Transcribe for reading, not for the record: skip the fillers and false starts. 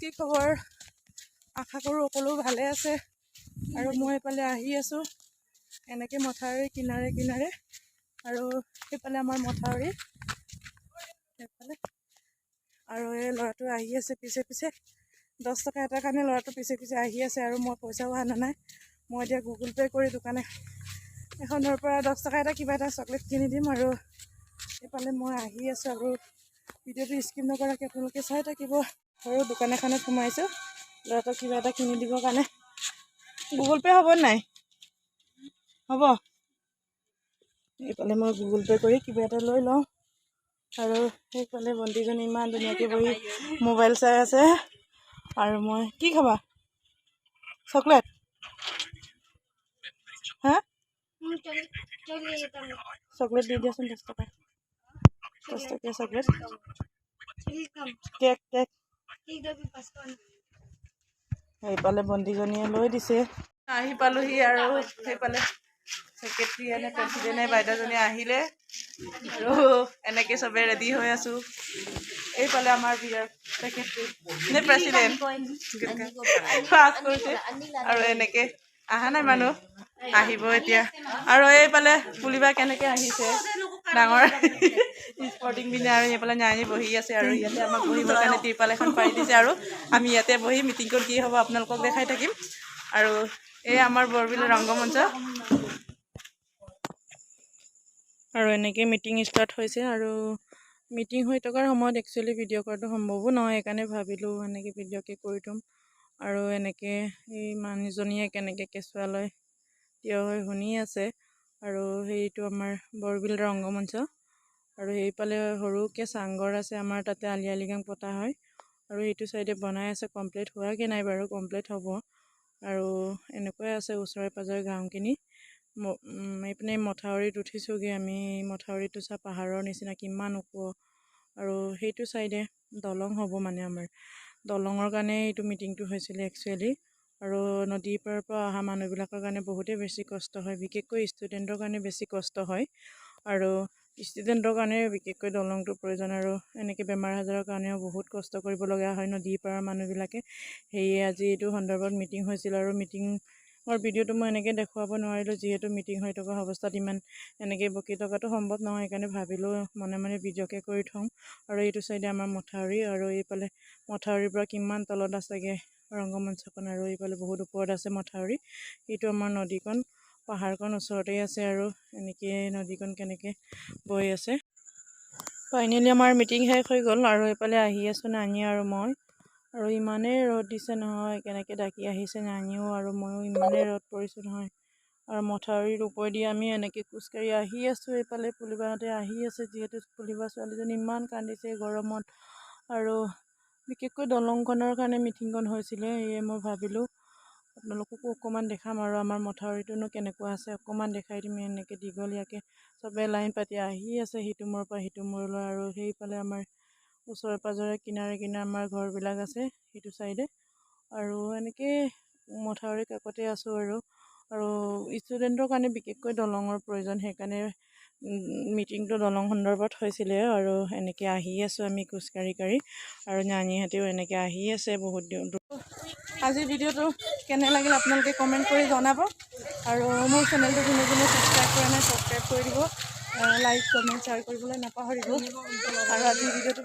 কি খবৰ আশা কৰোঁ সকলো ভালে আছে আৰু মই এইফালে আহি আছোঁ এনেকৈ মথাউৰি কিনাৰে কিনাৰে আৰু সেইফালে আমাৰ মথাউৰি সেইফালে আৰু এই ল'ৰাটো আহি আছে পিছে পিছে 10 টকা এটাৰ কাৰণে ল'ৰাটো পিছে পিছে আহি আছে আৰু মই পইচাও অনা নাই মই এতিয়া গুগল পে' কৰি দোকান এখনৰ পৰা 10 টকা এটা কিবা এটা চকলেট কিনি দিম আৰু এইফালে মই আহি আছোঁ আৰু ভিডিঅ'টো স্কিপ নকৰাকৈ আপোনালোকে চাই থাকিব আৰু দোকান এখনত সোমাইছোঁ ল'ৰাটোক কিবা এটা কিনি দিবৰ কাৰণে গুগল পে' হ'ব নাই হ'ব এইফালে মই গুগল পে' কৰি কিবা এটা লৈ লওঁ আৰু সেইফালে ভণ্টিজনী ইমান ধুনীয়াকৈ বহি মোবাইল চাই আছে আৰু মই কি খাবা চকলেট হা চকলেট দি দিয়াচোন 10 টকা 10 টকীয়া চকলেট কেক কেক সেইফালে ভণ্টিজনীয়ে লৈ দিছে আহি পালোহি আৰু সেইফালে সেক্ৰেটাৰী এনে প্ৰেচিডেণ্টে বাইদেউজনী আহিলে আৰু এনেকৈ চবে ৰেডি হৈ আছোঁ এইফালে আমাৰ বিয়াৰ সেক্ৰেটাৰী নে প্ৰেচিডেণ্ট পাছ কৰিছে আৰু এনেকৈ অহা নাই মানুহ আহিব এতিয়া আৰু এইফালে পুলিবা কেনেকৈ আহিছে ডাঙৰ স্পৰ্টিং পিন্ধে আৰু এইফালে নাইনি বহি আছে আৰু ইয়াতে আমাক বহিবৰ কাৰণে ত্ৰিপাল এখন পাৰি দিছে আৰু আমি ইয়াতে বহি মিটিংখন কি হ'ব আপোনালোকক দেখাই থাকিম আৰু এই আমাৰ বৰবিল ৰংগমঞ্চ আৰু এনেকৈ মিটিং ষ্টাৰ্ট হৈছে আৰু মিটিং হৈ থকাৰ সময়ত একচুৱেলি ভিডিঅ' কৰাটো সম্ভৱো নহয় সেইকাৰণে ভাবিলোঁ এনেকৈ ভিডিঅ'কে কৰি থ'ম আৰু এনেকৈ এই মানুহজনীয়ে কেনেকৈ কেঁচুৱা লৈ থিয় হৈ শুনি আছে আৰু সেইটো আমাৰ বৰবিল ৰংগমঞ্চ আৰু সেইফালে সৰুকৈ চাংঘৰ আছে আমাৰ তাতে আলি আই লৃগাং পতা হয় আৰু সেইটো চাইডে বনাই আছে কমপ্লিট হোৱাকৈ নাই বাৰু কমপ্লিট হ'ব আৰু এনেকুৱাই আছে ওচৰে পাঁজৰে গাঁওখিনি এইপিনে মথাউৰিত উঠিছোঁগৈ আমি মথাউৰিটো চা পাহাৰৰ নিচিনা কিমান ওখ আৰু সেইটো চাইডে দলং হ'ব মানে আমাৰ দলঙৰ কাৰণে এইটো মিটিংটো হৈছিলে একচুৱেলি আৰু নদীৰ পাৰৰ পৰা অহা মানুহবিলাকৰ কাৰণে বহুতেই বেছি কষ্ট হয় বিশেষকৈ ষ্টুডেণ্টৰ কাৰণে বেছি কষ্ট হয় আৰু ষ্টুডেণ্টৰ কাৰণে বিশেষকৈ দলংটোৰ প্ৰয়োজন আৰু এনেকৈ বেমাৰ আজাৰৰ কাৰণেও বহুত কষ্ট কৰিবলগীয়া হয় নদীৰ পাৰৰ মানুহবিলাকে সেয়ে আজি এইটো সন্দৰ্ভত মিটিং হৈছিল আৰু মিটিঙৰ ভিডিঅ'টো মই এনেকৈ দেখুৱাব নোৱাৰিলোঁ যিহেতু মিটিং হৈ থকা অৱস্থাত ইমান এনেকৈ বকি থকাটো সম্ভৱ নহয় সেইকাৰণে ভাবিলোঁ মনে মনে ভিডিঅ'কে কৰি থওঁ আৰু এইটো চাইডে আমাৰ মথাউৰি আৰু এইফালে মথাউৰিৰ পৰা কিমান তলত আছেগৈ ৰংগমঞ্চখন আৰু এইফালে বহুত ওপৰত আছে মথাউৰি এইটো আমাৰ নদীখন পাহাৰখন ওচৰতেই আছে আৰু এনেকৈ নদীখন কেনেকৈ বৈ আছে ফাইনেলি আমাৰ মিটিং শেষ হৈ গ'ল আৰু এইফালে আহি আছোঁ নানি আৰু মই আৰু ইমানেই ৰ'দ দিছে নহয় কেনেকৈ ডাকি আহিছে নানিও আৰু ময়ো ইমানেই ৰ'দ পৰিছোঁ নহয় আৰু মথাউৰিৰ ওপৰেদি আমি এনেকৈ খোজকাঢ়ি আহি আছোঁ এইফালে পুলিবাহঁতে আহি আছে যিহেতু পুলিবা ছোৱালীজনী ইমান কান্দিছে গৰমত আৰু বিশেষকৈ দলংখনৰ কাৰণে মিটিংখন হৈছিলে সেয়ে মই ভাবিলোঁ আপোনালোককো অকণমান দেখাম আৰু আমাৰ মথাউৰিটোনো কেনেকুৱা আছে অকণমান দেখাই দিম এনেকৈ দীঘলীয়াকৈ চবে লাইন পাতি আহি আছে সিটো মূৰৰ পৰা সিটো মূৰলৈ আৰু সেইফালে আমাৰ ওচৰে পাঁজৰে কিনাৰে কিনাৰে আমাৰ ঘৰবিলাক আছে সেইটো চাইডে আৰু এনেকৈ মথাউৰি কাষতে আছোঁ আৰু ষ্টুডেণ্টৰ কাৰণে বিশেষকৈ দলঙৰ প্ৰয়োজন সেইকাৰণে মিটিংটো দলং সন্দৰ্ভত হৈছিলে আৰু এনেকৈ আহি আছোঁ আমি খোজকাঢ়ি কাঢ়ি আৰু নানীহঁতেও এনেকৈ আহি আছে বহুত দূৰ আজিৰ ভিডিঅ'টো কেনে লাগিল আপোনালোকে কমেণ্ট কৰি জনাব আৰু মোৰ চেনেলটো যোনে যোনে ছাবস্ক্ৰাইব কৰা নাই ছাবস্ক্ৰাইব কৰি দিব লাইক কমেণ্ট শ্বেয়াৰ কৰিবলৈ নাপাহৰিব আৰু আজিৰ ভিডিঅ'টো